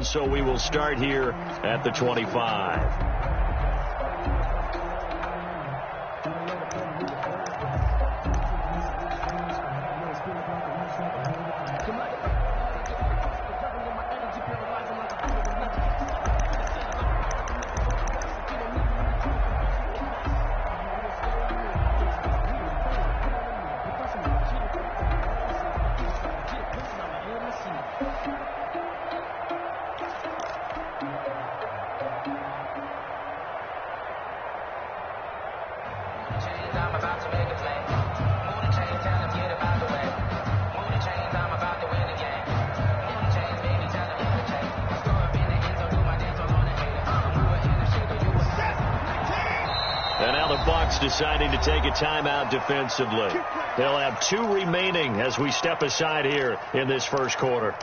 So we will start here at the 25. Deciding to take a timeout defensively. They'll have 2 remaining as we step aside here in this first quarter.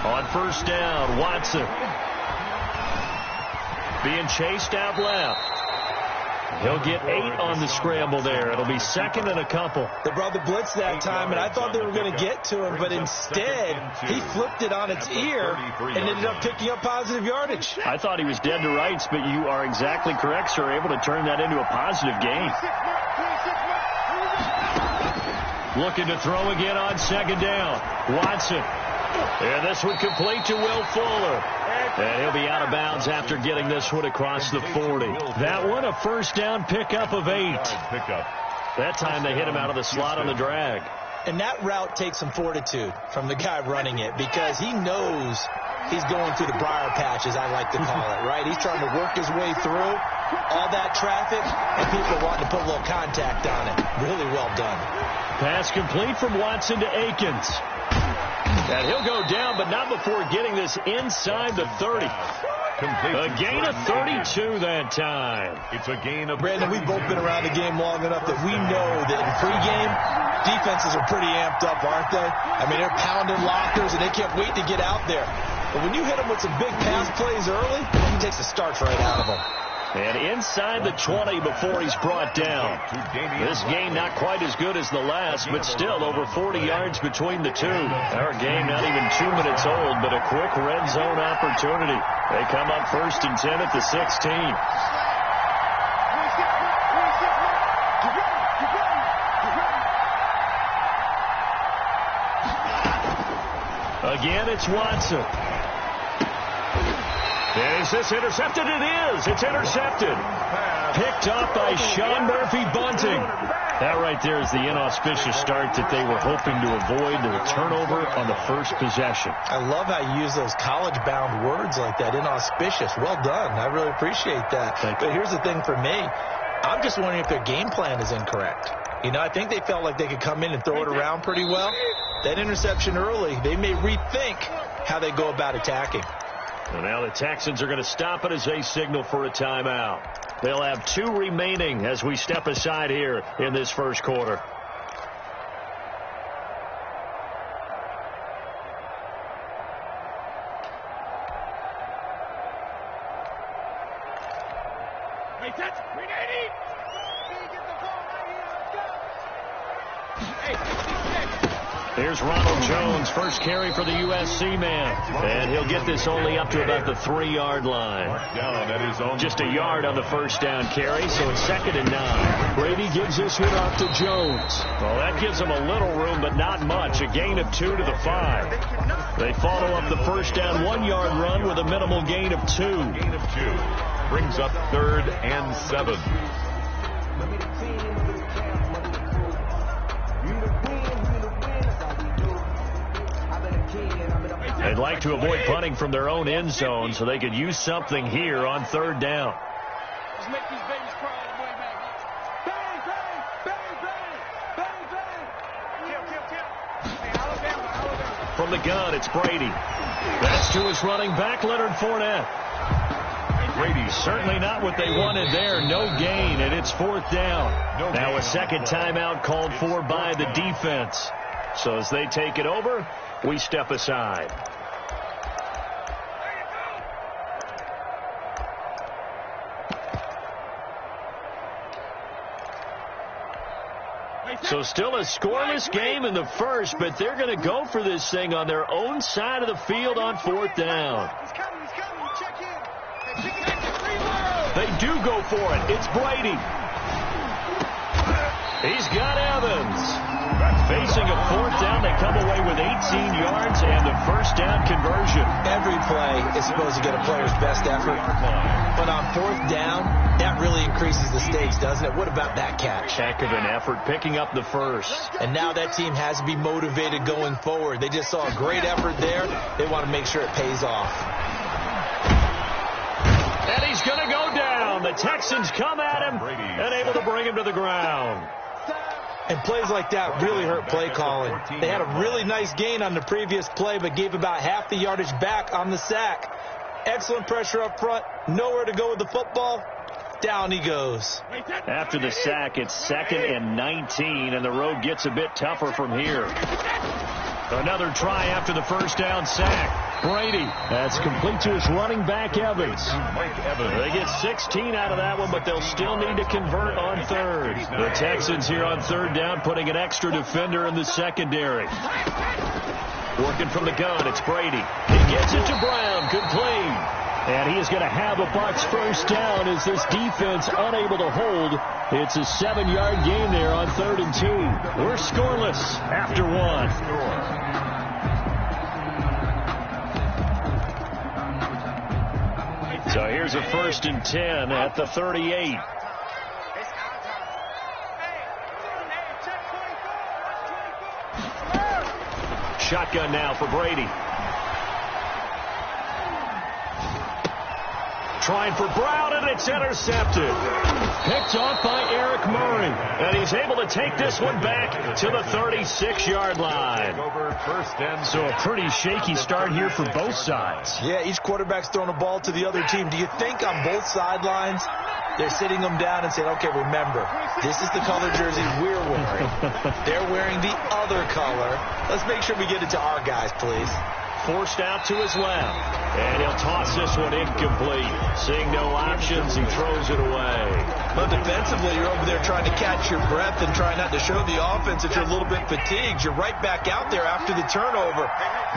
On first down, Watson being chased out left. He'll get 8 on the scramble there. It'll be second and a couple. They brought the blitz that time, and I thought they were going to get to him, but instead he flipped it on its ear and ended up picking up positive yardage. I thought he was dead to rights, but you are exactly correct, sir. Able to turn that into a positive gain. Looking to throw again on second down. Watson. And this one complete to Will Fuller. And he'll be out of bounds after getting this one across the 40. That one a first down pickup of 8. That time they hit him out of the slot on the drag. And that route takes some fortitude from the guy running it because he knows he's going through the briar patch, as I like to call it, right? He's trying to work his way through all that traffic, and people wanting to put a little contact on it. Really well done. Pass complete from Watson to Akins. And he'll go down, but not before getting this inside the 30. A gain of 32 that time. It's a gain of... Brandon, we've both been around the game long enough that we know that in pregame, defenses are pretty amped up, aren't they? I mean, they're pounding lockers, and they can't wait to get out there. But when you hit them with some big pass plays early, it takes the starch right out of them. And inside the 20 before he's brought down. This game not quite as good as the last, but still over 40 yards between the two. Our game not even 2 minutes old, but a quick red zone opportunity. They come up first and 10 at the 16. Again, it's Watson. Is this intercepted? It is. It's intercepted. Picked up by Sean Murphy-Bunting. That right there is the inauspicious start that they were hoping to avoid, the turnover on the first possession. I love how you use those college-bound words like that, inauspicious. Well done. I really appreciate that. But here's the thing for me. I'm just wondering if their game plan is incorrect. You know, I think they felt like they could come in and throw it around pretty well. That interception early, they may rethink how they go about attacking. And now the Texans are going to stop it as they signal for a timeout. They'll have 2 remaining as we step aside here in this first quarter. Here's Ronald Jones, first carry for the USC man. And he'll get this only up to about the 3-yard line. Just a yard on the first down carry, so it's second and 9. Brady gives this one off to Jones. Well, that gives them a little room, but not much. A gain of 2 to the 5. They follow up the first down 1-yard run with a minimal gain of 2. Gain of 2. Brings up 3rd and 7. They'd like to avoid punting from their own end zone so they could use something here on 3rd down. Let's make these babies crawl all the way back. Bang, bang, bang, bang, bang, bang. From the gun, it's Brady. That's to his running back, Leonard Fournette. Brady, certainly not what they wanted there. No gain, and it's 4th down. Now a second timeout called for by the defense. So as they take it over, we step aside. So still a scoreless game in the first, but they're going to go for this thing on their own side of the field on 4th down. They do go for it. It's Brady. He's got Evans. Facing a 4th down, they come away with 18 yards and the first down conversion. Every play is supposed to get a player's best effort. But on 4th down, that really increases the stakes, doesn't it? What about that catch? Heck of an effort picking up the first. And now that team has to be motivated going forward. They just saw a great effort there. They want to make sure it pays off. And he's going to go down. The Texans come at him and able to bring him to the ground. And plays like that really hurt play calling. They had a really nice gain on the previous play, but gave about half the yardage back on the sack. Excellent pressure up front. Nowhere to go with the football. Down he goes. After the sack, it's 2nd and 19, and the road gets a bit tougher from here. Another try after the first down sack. Brady, that's complete to his running back, Evans. They get 16 out of that one, but they'll still need to convert on 3rd. The Texans here on 3rd down, putting an extra defender in the secondary. Working from the gun, it's Brady. He gets it to Brown, complete. And he is going to have a Bucs first down as this defense unable to hold. It's a 7-yard gain there on 3rd and 2. We're scoreless after 1. So here's a 1st and 10 at the 38. Shotgun now for Brady. Trying for Brown, and it's intercepted. Picked off by Eric Murray. And he's able to take this one back to the 36-yard line. So a pretty shaky start here for both sides. Yeah, each quarterback's throwing a ball to the other team. Do you think on both sidelines they're sitting them down and saying, okay, remember, this is the color jersey we're wearing. They're wearing the other color. Let's make sure we get it to our guys, please. Forced out to his left. And he'll toss this one incomplete. Seeing no options, he throws it away. But defensively, you're over there trying to catch your breath and trying not to show the offense that you're a little bit fatigued. You're right back out there after the turnover.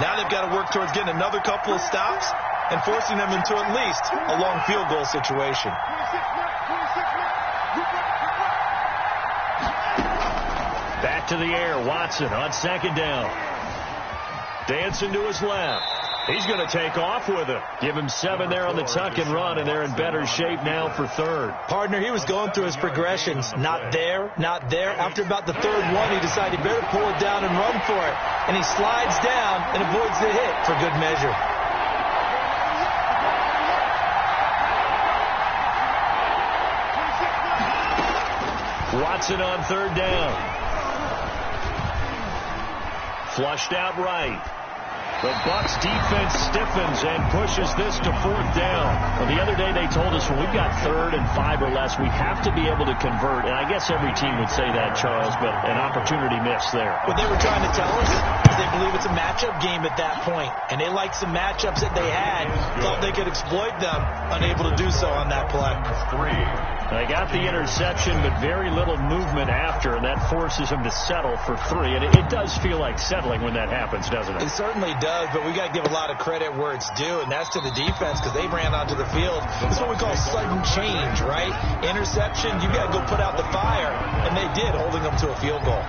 Now they've got to work towards getting another couple of stops and forcing them into at least a long field goal situation. Back to the air, Watson on 2nd down. Dancing to his left. He's going to take off with it. Give him 7 there on the tuck and run, and they're in better shape now for 3rd. Partner, he was going through his progressions. Not there, not there. After about the 3rd one, he decided he better pull it down and run for it. And he slides down and avoids the hit for good measure. Watson on 3rd down. Flushed out right. The Bucs defense stiffens and pushes this to 4th down. Well, the other day they told us when we've got 3rd and 5 or less, we have to be able to convert. And I guess every team would say that, Charles, but an opportunity missed there. What they were trying to tell us is they believe it's a matchup game at that point. And they liked some matchups that they had, thought they could exploit them, unable to do so on that play. They got the interception, but very little movement after, and that forces them to settle for 3. And it does feel like settling when that happens, doesn't it? It certainly does, but we got to give a lot of credit where it's due, and that's to the defense because they ran onto the field. This is what we call sudden change, right? Interception, you got to go put out the fire, and they did, holding them to a field goal.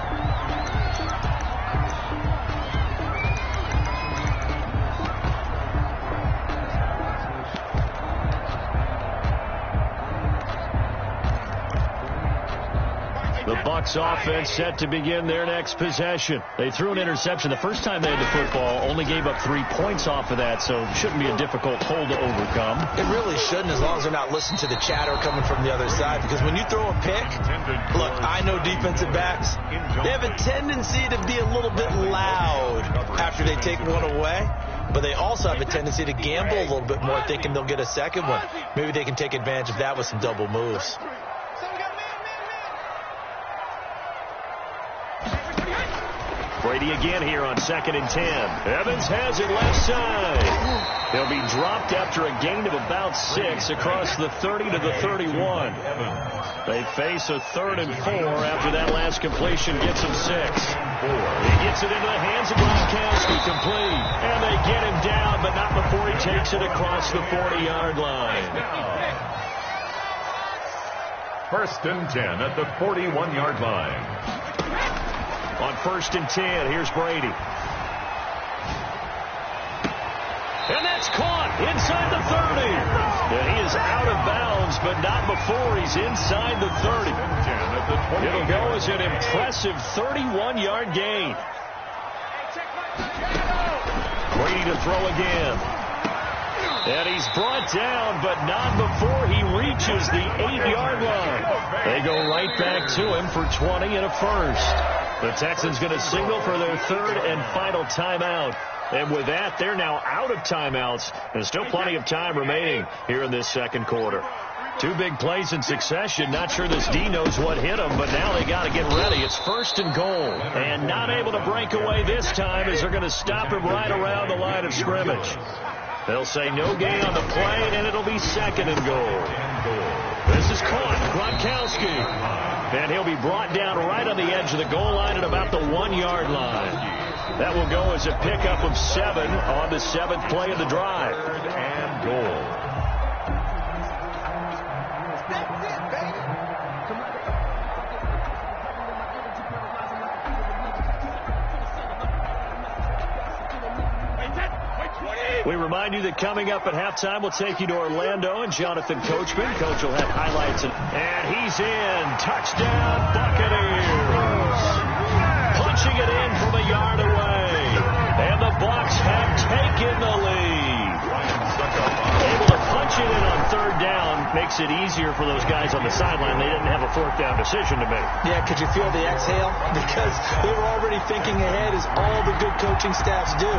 The Bucs offense set to begin their next possession. They threw an interception the first time they had the football, only gave up 3 points off of that, so it shouldn't be a difficult hole to overcome. It really shouldn't, as long as they're not listening to the chatter coming from the other side, because when you throw a pick, look, I know defensive backs, they have a tendency to be a little bit loud after they take one away, but they also have a tendency to gamble a little bit more, thinking they'll get a second one. Maybe they can take advantage of that with some double moves. Brady again here on 2nd and 10. Evans has it left side. He'll be dropped after a gain of about 6 across the 30 to the 31. They face a 3rd and 4 after that last completion gets him 6. He gets it into the hands of Gronkowski, complete. And they get him down, but not before he takes it across the 40-yard line. 1st and 10 at the 41-yard line. On 1st and 10, here's Brady. And that's caught inside the 30. And he is out of bounds, but not before he's inside the 30. It'll go as an impressive 31-yard gain. Brady to throw again. And he's brought down, but not before he reaches the 8-yard line. They go right back to him for 20 and a first. The Texans going to signal for their 3rd and final timeout. And with that, they're now out of timeouts. There's still plenty of time remaining here in this 2nd quarter. 2 big plays in succession. Not sure this D knows what hit him, but now they got to get ready. It's 1st and goal. And not able to break away this time as they're going to stop him right around the line of scrimmage. They'll say no gain on the play, and it'll be 2nd and goal. This is caught. Gronkowski. And he'll be brought down right on the edge of the goal line at about the 1-yard line. That will go as a pickup of 7 on the 7th play of the drive. 3rd and goal. We remind you that coming up at halftime, we'll take you to Orlando and Jonathan Coachman. Coach will have highlights. And he's in. Touchdown, Buccaneers. Punching it in from a yard away. And the Bucs have taken the lead. Able to punch it in on 3rd down. Makes it easier for those guys on the sideline. They didn't have a 4th down decision to make. Yeah, could you feel the exhale? Because they were already thinking ahead, as all the good coaching staffs do.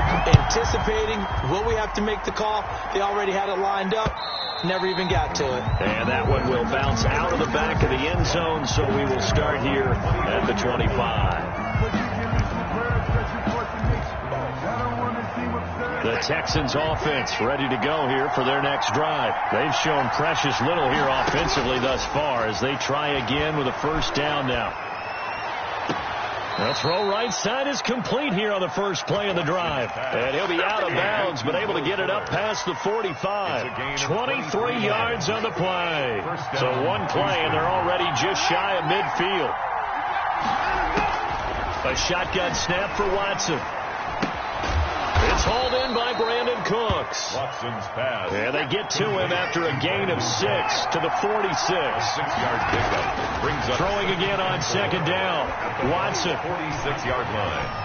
Anticipating, will we have to make the call? They already had it lined up. Never even got to it. And that one will bounce out of the back of the end zone, so we will start here at the 25. The Texans offense ready to go here for their next drive. They've shown precious little here offensively thus far as they try again with a 1st down now. The throw right side is complete here on the 1st play of the drive. And he'll be out of bounds, but able to get it up past the 45. 23 yards on the play. So 1 play, and they're already just shy of midfield. A shotgun snap for Watson. It's hauled in by Brandon Cooks. Watson's pass. And they get to him after a gain of 6 to the 46. 6-yard pickup. Brings up throwing again on 2nd down. Watson. 46-yard line.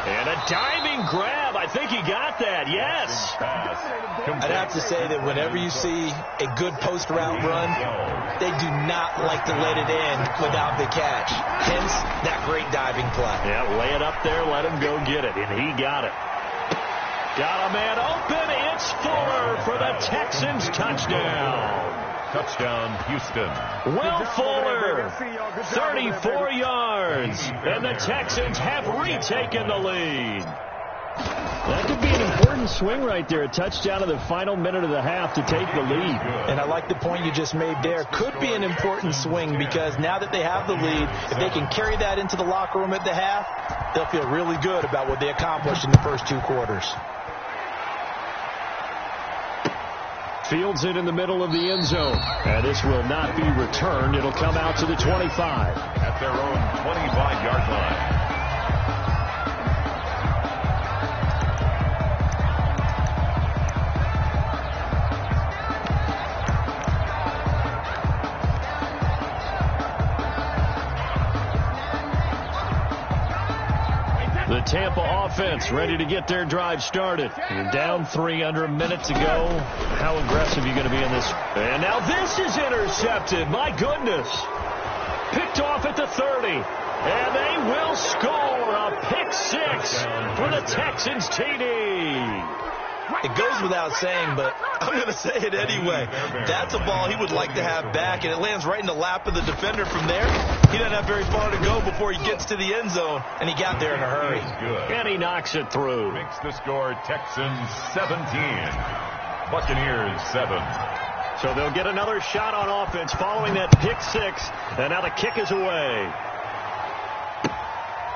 And a diving grab. I think he got that. Yes. I'd have to say that whenever you see a good post-route run, they do not like to let it in without the catch. Hence, that great diving play. Yeah, lay it up there, let him go get it, and he got it. Got a man open. It's Fuller for the Texans touchdown. Touchdown, Houston. Will Fuller, 34 yards, and the Texans have retaken the lead. That could be an important swing right there. A touchdown in the final minute of the half to take the lead. And I like the point you just made there. Could be an important swing because now that they have the lead, if they can carry that into the locker room at the half, they'll feel really good about what they accomplished in the first 2 quarters. Fields it in the middle of the end zone. And this will not be returned. It'll come out to the 25. At their own 25-yard line. The Tampa offense ready to get their drive started. You're down 3 under a minute to go. How aggressive are you going to be in this? And now this is intercepted. My goodness. Picked off at the 30. And they will score a pick six for the Texans TD. It goes without saying, but I'm going to say it anyway. That's a ball he would like to have back, and it lands right in the lap of the defender from there. He doesn't have very far to go before he gets to the end zone, and he got there in a hurry. And he knocks it through. Makes the score Texans 17, Buccaneers 7. So they'll get another shot on offense following that pick six, and now the kick is away.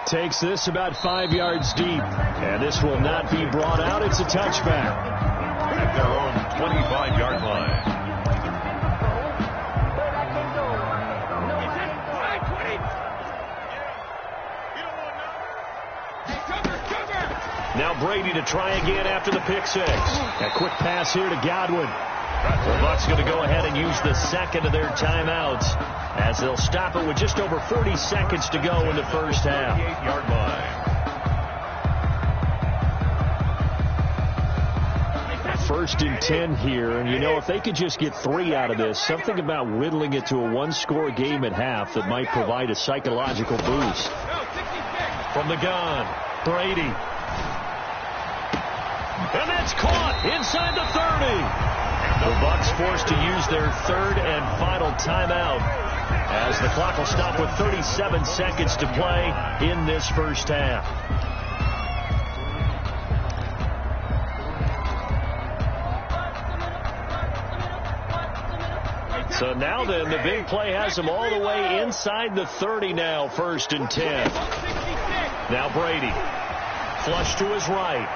Takes this about 5 yards deep, and this will not be brought out. It's a touchback. At their own 25-yard line. Now Brady to try again after the pick six. A quick pass here to Godwin. The Bucs going to go ahead and use the second of their timeouts as they'll stop it with just over 40 seconds to go in the first half. 28-yard line. First and 10 here, and you know, if they could just get 3 out of this, something about whittling it to a one-score game at half that might provide a psychological boost. From the gun, Brady. And that's caught inside the 30. The Bucs forced to use their third and final timeout as the clock will stop with 37 seconds to play in this first half. So now then, the big play has them all the way inside the 30 now, first and 10. Now Brady, flush to his right.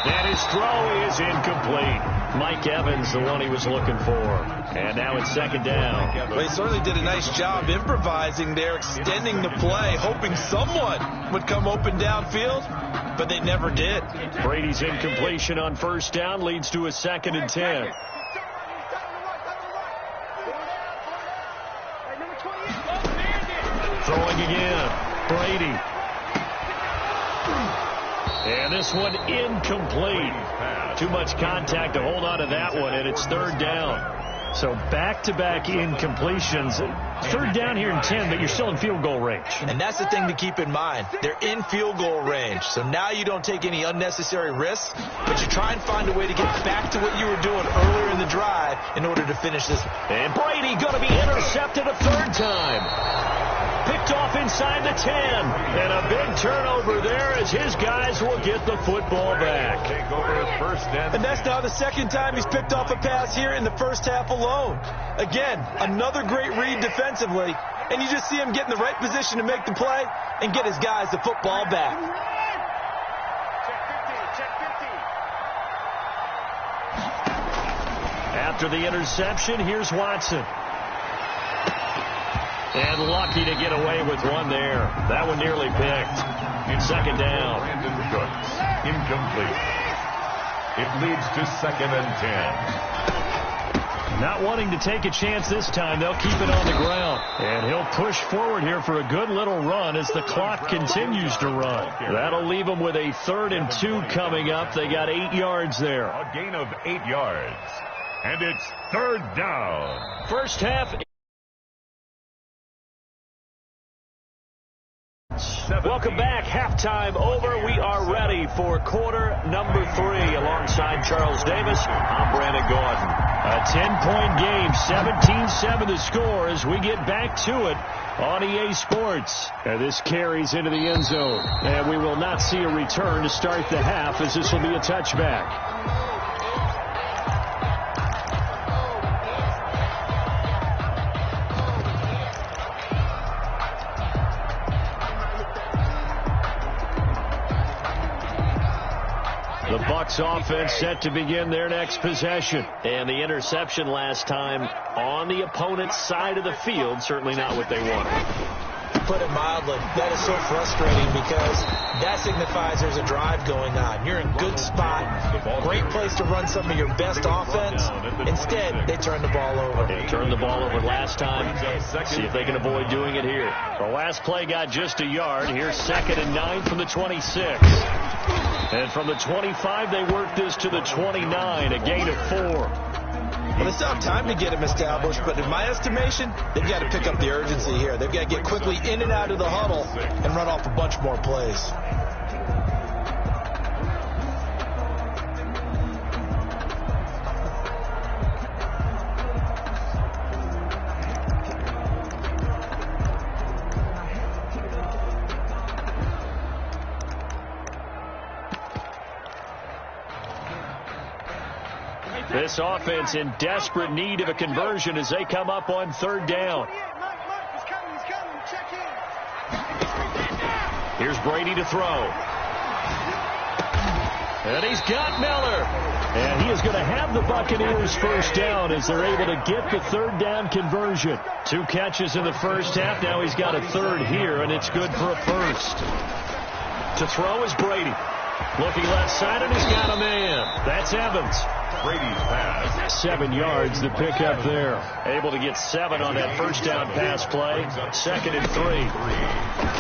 And his throw is incomplete. Mike Evans, the one he was looking for. And now it's second down. Well, he certainly did a nice job improvising there, extending the play, hoping someone would come open downfield, but they never did. Brady's incompletion on first down leads to a second and 10. Throwing again. Brady. And this one incomplete. Too much contact to hold on to that one, and it's third down. So back-to-back incompletions. Third down here in 10, but you're still in field goal range. And that's the thing to keep in mind. They're in field goal range. So now you don't take any unnecessary risks, but you try and find a way to get back to what you were doing earlier in the drive in order to finish this. And Brady going to be intercepted a third time. Picked off inside the 10. And a big turnover there as his guys will get the football back. Take over first and that's now the second time he's picked off a pass here in the first half alone. Again, another great read defensively. And you just see him get in the right position to make the play and get his guys the football back. After the interception, here's Watson. And lucky to get away with one there. That one nearly picked. Second down. Brandon Cooks, incomplete. It leads to second and 10. Not wanting to take a chance this time, they'll keep it on the ground. And he'll push forward here for a good little run as the clock continues to run. That'll leave them with a 3rd and 2 coming up. They got 8 yards there. A gain of 8 yards. And it's third down. First half. Welcome back. Halftime over. We are ready for quarter number 3. Alongside Charles Davis, I'm Brandon Gordon. A 10-point game, 17-7 the score as we get back to it on EA Sports. And this carries into the end zone. And we will not see a return to start the half as this will be a touchback. The Bucs offense set to begin their next possession. And the interception last time on the opponent's side of the field, certainly not what they wanted. put it mildly. That is so frustrating because that signifies there's a drive going on. You're in good spot, great place to run some of your best offense. Instead, they turn the ball over. They turned the ball over last time. See if they can avoid doing it here. The last play got just a yard. Here's 2nd and 9 from the 26. And from the 25, they work this to the 29, a gain of 4. Well, they still have time to get him established, but in my estimation, they've got to pick up the urgency here. They've got to get quickly in and out of the huddle and run off a bunch more plays. This offense in desperate need of a conversion as they come up on 3rd down. Here's Brady to throw. And he's got Miller. And he is going to have the Buccaneers first down as they're able to get the 3rd down conversion. 2 catches in the first half. Now he's got a 3rd here, and it's good for a first. To throw is Brady. Looking left side, and he's got a man. That's Evans. Brady's pass. 7 yards, the pickup there. Able to get 7 on that first down pass play. 2nd and 3.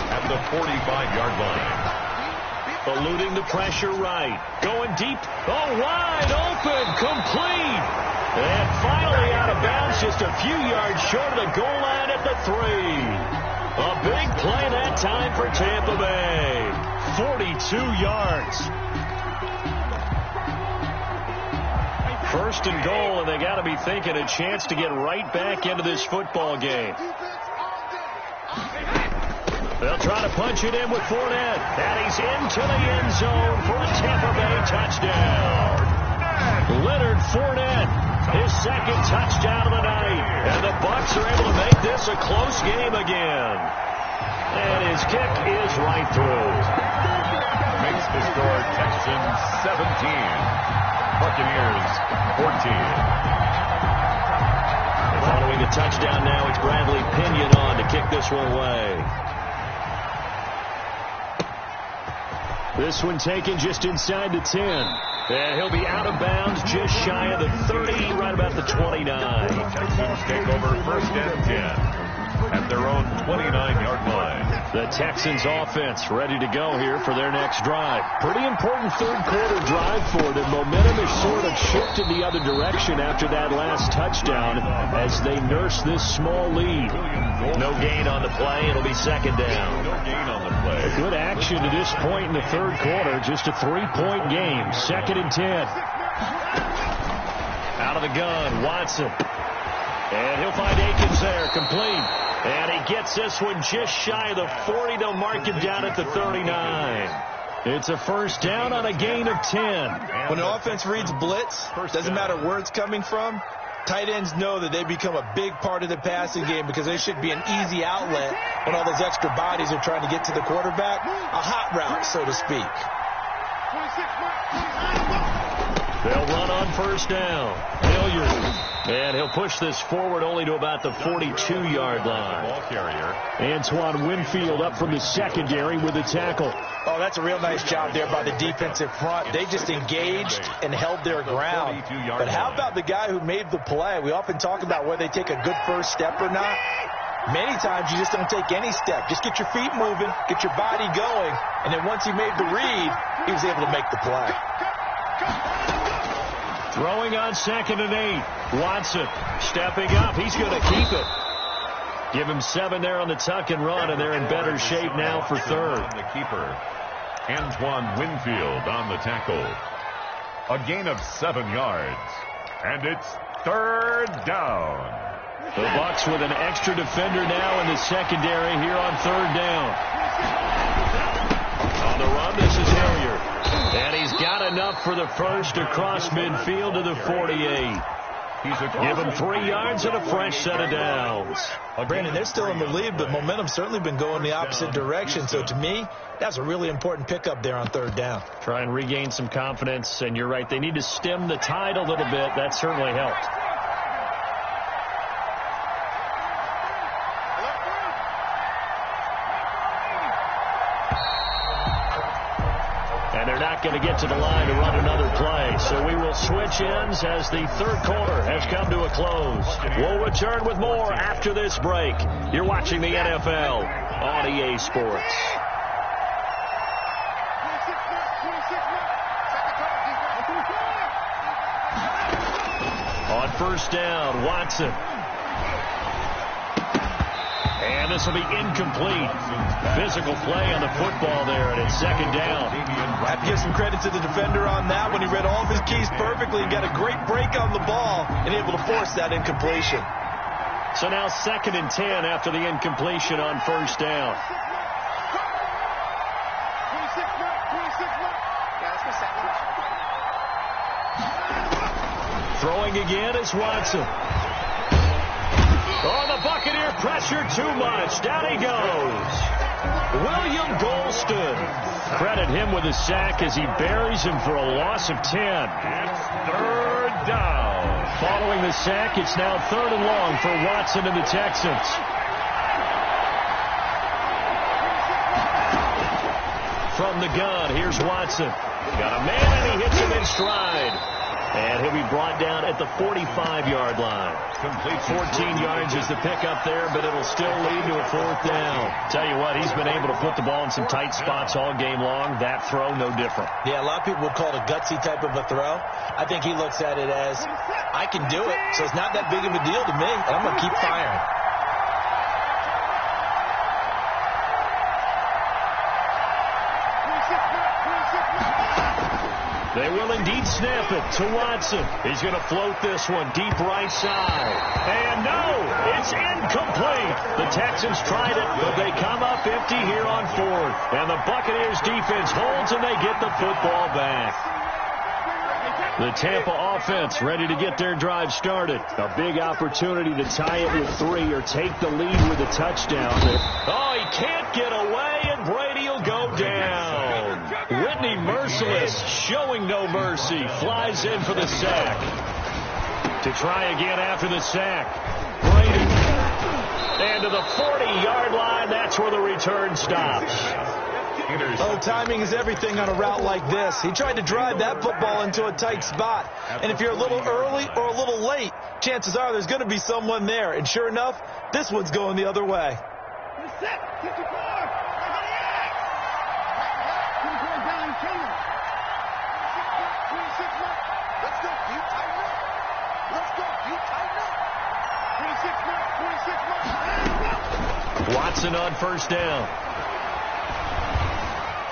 At the 45-yard line. Eluding the pressure right. Going deep. Oh, wide open. Complete. And finally out of bounds, just a few yards short of the goal line at the 3. A big play that time for Tampa Bay. 42 yards. 1st and goal, and they got to be thinking a chance to get right back into this football game. They'll try to punch it in with Fournette. And he's into the end zone for a Tampa Bay touchdown. Leonard Fournette, his 2nd touchdown of the night. And the Bucs are able to make this a close game again. And his kick is right through. Makes the score Texans 17. Buccaneers 14. Following the touchdown now, it's Bradley Pinion on to kick this one away. This one taken just inside the 10. And he'll be out of bounds just shy of the 30, right about the 29. Texans take over 1st and 10. At their own 29-yard line. The Texans offense ready to go here for their next drive. Pretty important 3rd quarter drive for them. Momentum has sort of shifted the other direction after that last touchdown as they nurse this small lead. No gain on the play. It'll be 2nd down. No gain on the play. Good action to this point in the 3rd quarter. Just a 3-point game. 2nd and 10. Out of the gun, Watson. And he'll find Akins there, complete. And he gets this one just shy of the 40. They'll mark him down at the 39. It's a first down on a gain of 10. When an offense reads blitz, doesn't matter where it's coming from, tight ends know that they become a big part of the passing game because they should be an easy outlet when all those extra bodies are trying to get to the quarterback. A hot route, so to speak. They'll run on first down. Hilliard. And he'll push this forward only to about the 42-yard line. Ball carrier. Antoine Winfield up from the secondary with a tackle. Oh, that's a real nice job there by the defensive front. They just engaged and held their ground. But how about the guy who made the play? We often talk about whether they take a good first step or not. Many times you just don't take any step. Just get your feet moving, get your body going, and then once he made the read, he was able to make the play. Throwing on 2nd and 8. Watson stepping up. He's going to keep it. Give him 7 there on the tuck and run, and they're in better shape now for 3rd. The keeper, Antoine Winfield on the tackle. A gain of 7 yards. And it's 3rd down. The Bucs with an extra defender now in the secondary here on 3rd down. On the run, this is Hilliard. And he's got enough for the first across midfield to the 48. Give him 3 yards and a fresh set of downs. Brandon, they're still in the lead, but momentum's certainly been going the opposite direction. So to me, that's a really important pickup there on 3rd down. Try and regain some confidence, and you're right. They need to stem the tide a little bit. That certainly helped. they're not going to get to the line to run another play. So we will switch ends as the third quarter has come to a close. We'll return with more after this break. You're watching the NFL on EA Sports. On first down, Watson. And this will be incomplete. Physical play on the football there, and it's second down. I have to give some credit to the defender on that when he read all of his keys perfectly and got a great break on the ball and able to force that incompletion. So now 2nd and 10 after the incompletion on first down. Throwing again is Watson. Oh, the Buccaneer pressure too much. Down he goes. William Golston. Credit him with a sack as he buries him for a loss of 10. It's third down. Following the sack, it's now 3rd and long for Watson and the Texans. From the gun, here's Watson. Got a man and he hits him in stride. And he'll be brought down at the 45-yard line. Complete 14 yards is the pickup there, but it'll still lead to a 4th down. Tell you what, he's been able to put the ball in some tight spots all game long. That throw, no different. Yeah, a lot of people would call it a gutsy type of a throw. I think he looks at it as, I can do it, so it's not that big of a deal to me, and I'm going to keep firing. They will indeed snap it to Watson. He's going to float this one deep right side. And no, it's incomplete. The Texans tried it, but they come up empty here on 4th. And the Buccaneers defense holds and they get the football back. The Tampa offense ready to get their drive started. A big opportunity to tie it with 3 or take the lead with a touchdown. Oh, he can't get away, and Brady will go down. Whitney Merciless, showing no mercy, flies in for the sack. To try again after the sack. Brady. And to the 40-yard line, that's where the return stops. Oh, timing is everything on a route like this. He tried to drive that football into a tight spot. And if you're a little early or a little late, chances are there's going to be someone there. And sure enough, this one's going the other way. Watson on first down.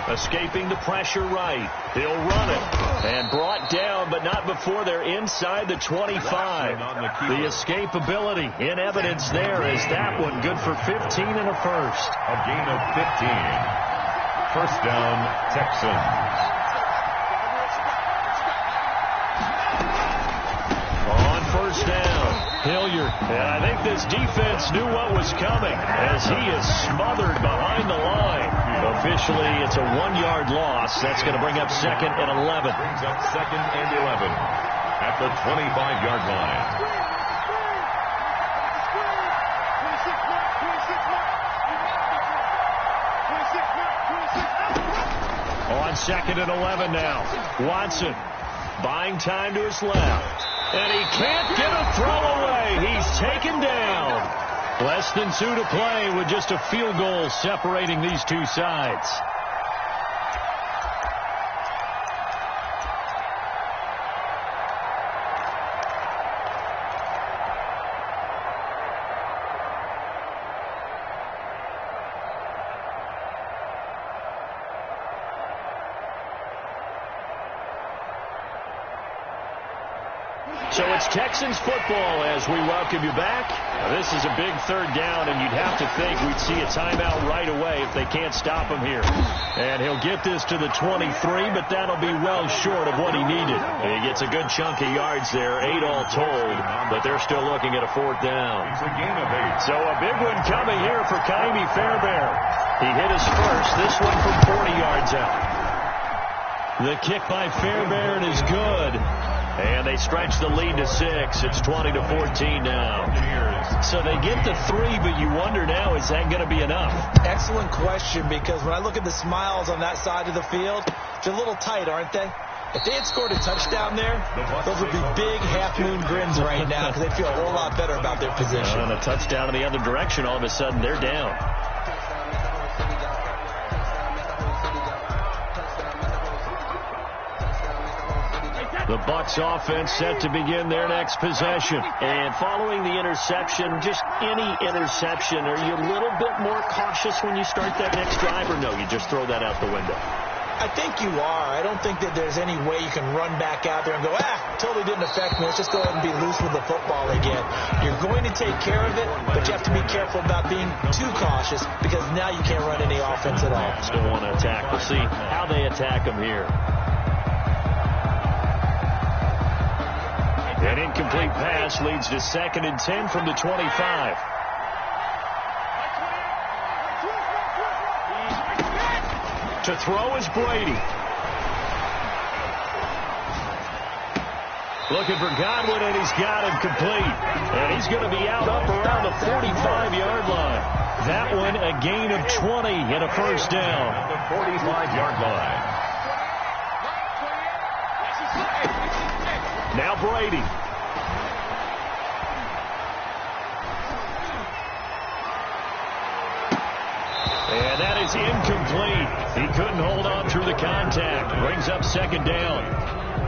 Escaping the pressure right. He'll run it. And brought down, but not before they're inside the 25. The escapability in evidence there is that one good for 15 and a first. A gain of 15. First down, Texans. On first down, Hilliard. And I think this defense knew what was coming as he is smothered behind the line. Officially, it's a 1-yard loss. That's going to bring up 2nd and 11. Brings up 2nd and 11 at the 25-yard line. On 2nd and 11 now. Watson buying time to his left. And he can't get a throw away. He's taken down. Less than 2 to play with just a field goal separating these two sides. So it's Texans football as we welcome you back. This is a big 3rd down, and you'd have to think we'd see a timeout right away if they can't stop him here. And he'll get this to the 23, but that'll be well short of what he needed. He gets a good chunk of yards there, 8 all told, but they're still looking at a 4th down. It's a gain of 8. So a big one coming here for Kaimi Fairbairn. He hit his first, this one from 40 yards out. The kick by Fairbairn is good. And they stretch the lead to 6. It's 20-14 now. So they get the 3, but you wonder now, is that going to be enough? Excellent question, because when I look at the smiles on that side of the field, They're a little tight, aren't they? If they had scored a touchdown there, those would be big half-moon grins right now because they feel a whole lot better about their position. And a touchdown in the other direction, all of a sudden they're down. The Bucs offense set to begin their next possession. And following the interception, just any interception, are you a little bit more cautious when you start that next drive, or no, you just throw that out the window? I think you are. I don't think that there's any way you can run back out there and go, totally didn't affect me. Let's just go ahead and be loose with the football again. You're going to take care of it, but you have to be careful about being too cautious because now you can't run any offense at all. Still want to attack. We'll see how they attack them here. An incomplete pass leads to 2nd and 10 from the 25. To throw is Brady. Looking for Godwin, and he's got him complete. And he's going to be out up around the 45-yard line. That one a gain of 20 and a first down. The 45-yard line. Now Brady. And that is incomplete. He couldn't hold on through the contact. Brings up 2nd down.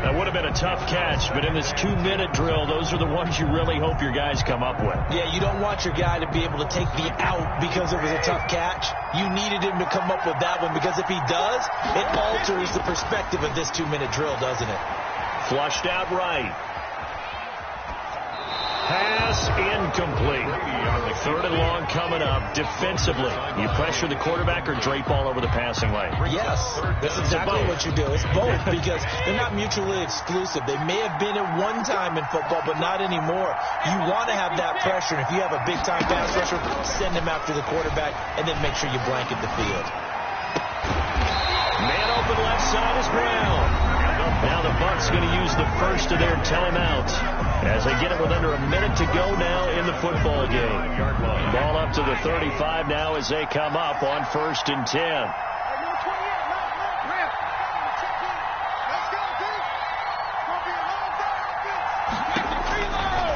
That would have been a tough catch, but in this 2-minute drill, those are the ones you really hope your guys come up with. Yeah, you don't want your guy to be able to take the out because it was a tough catch. You needed him to come up with that one because if he does, it alters the perspective of this 2-minute drill, doesn't it? Flushed out right. Pass incomplete. 3rd and long coming up. Defensively, you pressure the quarterback or drape all over the passing lane? Yes, that's exactly what you do. It's both because they're not mutually exclusive. They may have been at one time in football, but not anymore. You want to have that pressure. And if you have a big-time pass rusher, send him after the quarterback and then make sure you blanket the field. Man open left side is Brown. Now the Bucs going to use the first of their timeouts as they get it with under a minute to go now in the football game. Ball up to the 35 now as they come up on 1st and 10.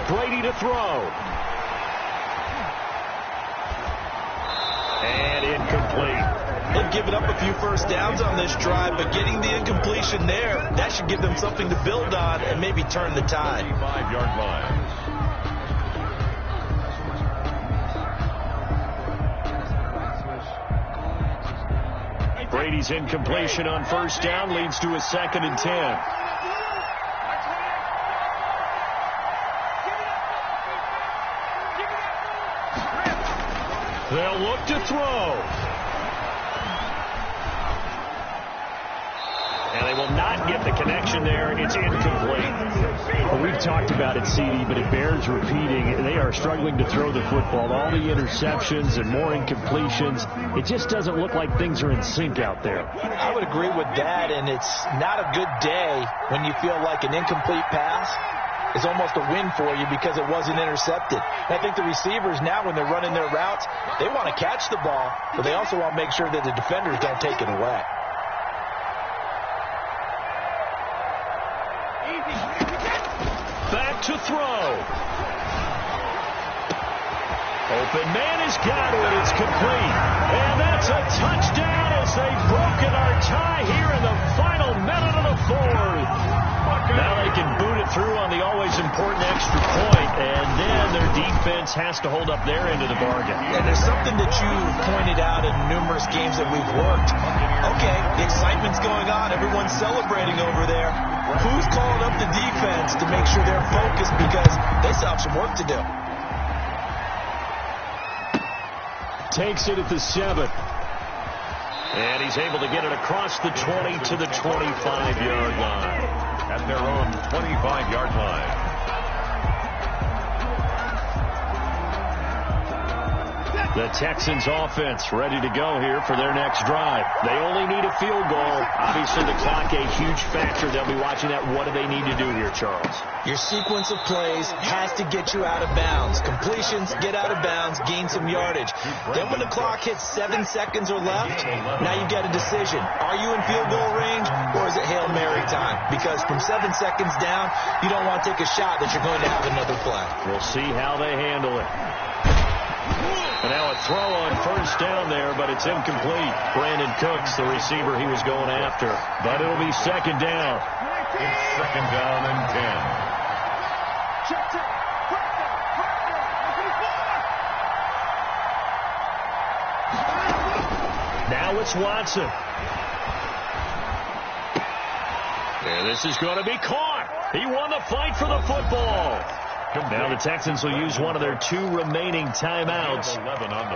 Brady to throw. And incomplete. They've given up a few first downs on this drive, but getting the incompletion there, that should give them something to build on and maybe turn the tide. 5-yard line. Brady's incompletion on 1st down leads to a 2nd and 10. They'll look to throw. And they will not get the connection there. It's incomplete. Well, we've talked about it, CD, but it bears repeating. They are struggling to throw the football. All the interceptions and more incompletions. It just doesn't look like things are in sync out there. I would agree with that, and it's not a good day when you feel like an incomplete pass is almost a win for you because it wasn't intercepted. And I think the receivers now, when they're running their routes, they want to catch the ball, but they also want to make sure that the defenders don't take it away. Back to throw. Open man is Godwin. It's complete. And that's a touchdown as they've broken our tie here in the final minute of the 4th. Now they can boot it through on the always important extra point, and then their defense has to hold up their end of the bargain. And there's something that you've pointed out in numerous games that we've worked. Okay, the excitement's going on. Everyone's celebrating over there. Who's calling up the defense to make sure they're focused because they still have some work to do? Takes it at the 7. And he's able to get it across the 20 to the 25-yard line. At their own 25-yard line. The Texans offense ready to go here for their next drive. They only need a field goal. Obviously, the clock a huge factor. They'll be watching that. What do they need to do here, Charles? Your sequence of plays has to get you out of bounds. Completions, get out of bounds, gain some yardage. Then when the clock hits 7 seconds or left, now you get a decision. Are you in field goal range or is it Hail Mary time? Because from 7 seconds down, you don't want to take a shot that you're going to have another play. We'll see how they handle it. And now a throw on first down there, but it's incomplete. Brandon Cooks, the receiver he was going after. But it'll be second down. It's second down and 10. Now it's Watson. And this is going to be caught. He won the fight for the football. Now the Texans will use one of their 2 remaining timeouts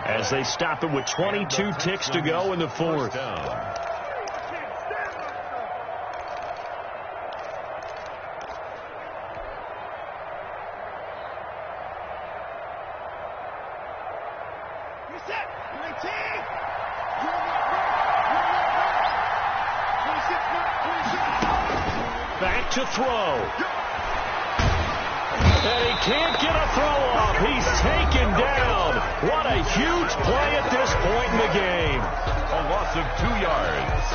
as they stop it with 22 ticks to go in the fourth. Back to throw. And he can't get a throw off. He's taken down. What a huge play at this point in the game. A loss of 2 yards.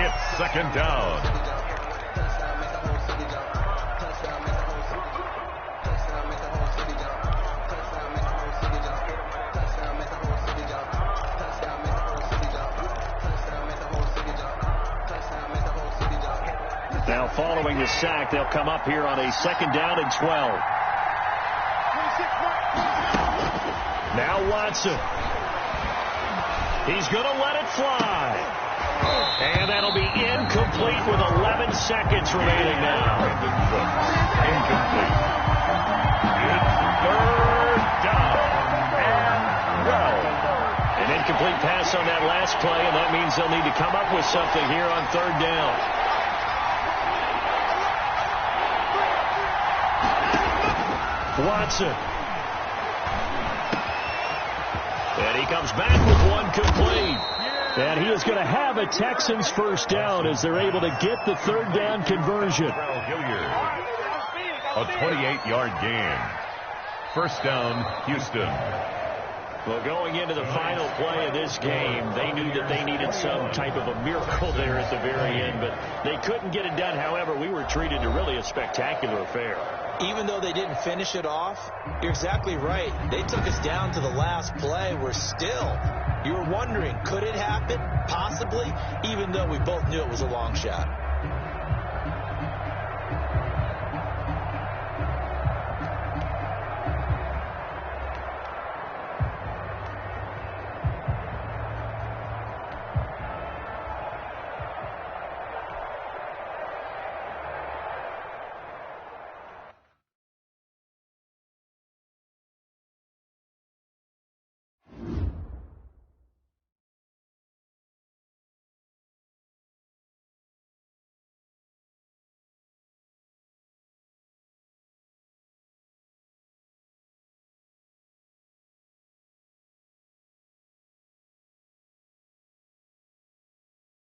It's second down. Now following the sack, they'll come up here on a second down and 12. Now Watson. He's going to let it fly. And that'll be incomplete with 11 seconds remaining now. Incomplete. It's third down and 12. An incomplete pass on that last play, and that means they'll need to come up with something here on third down. Watson. And he comes back with one complete. And he is going to have a Texans first down as they're able to get the third down conversion. A 28-yard gain. First down, Houston. Well, going into the final play of this game, they knew that they needed some type of a miracle there at the very end, but they couldn't get it done. However, we were treated to really a spectacular affair. Even though they didn't finish it off, you're exactly right. They took us down to the last play. We're still, you were wondering, could it happen? Possibly, even though we both knew it was a long shot.